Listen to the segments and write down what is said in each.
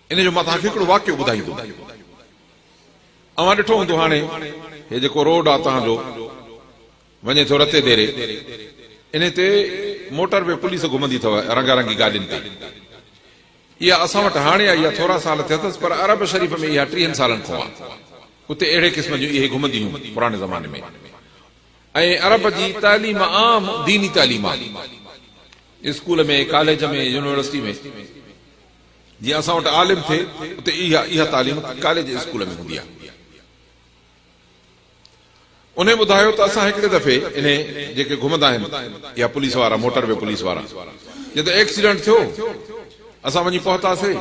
इन जो मां तव्हांखे हिकिड़ो वाक़ियो ॿुधाईंदो। अवां ॾिठो हूंदो हाणे हे जेको रोड आहे तव्हांजो वञे थो रते देरे, इन ते मोटर वे पुलिस घुमंदी अथव रंगारंगी गाॾियुनि ते। इहा असां वटि हाणे आई आहे, थोरा साल थिया अथसि, पर अरब शरीफ़ में इहा 30 सालनि खां आहे। उते अहिड़े क़िस्म जूं इहे घुमंदियूं हुयूं पुराणे ज़माने में। ऐं अरब जी तालीम आम दीनी तालीम आहे, स्कूल में, कॉलेज में, यूनिवर्सिटी में। जीअं असां वटि आलिम थिए उते इहा तालीम कॉलेज स्कूल में हूंदी आहे। उन ॿुधायो त असां हिकिड़े दफ़े इन जेके घुमंदा आहिनि या पुलिस वारा, मोटर वे पुलिस वारा, जॾहिं एक्सीडेंट थियो असां वञी पहुतासीं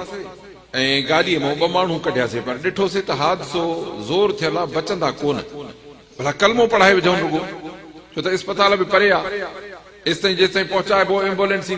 ऐं गाॾीअ मां 2 माण्हू कढियासीं, पर ॾिठोसीं त हादसो ज़ोर थियल आहे, बचंदा कोन। भला कलमो पढ़ाए विझूं रुगो, छो त अस्पताल बि परे आहे। जेसिताईं पहुचाइबो एम्बुलेंस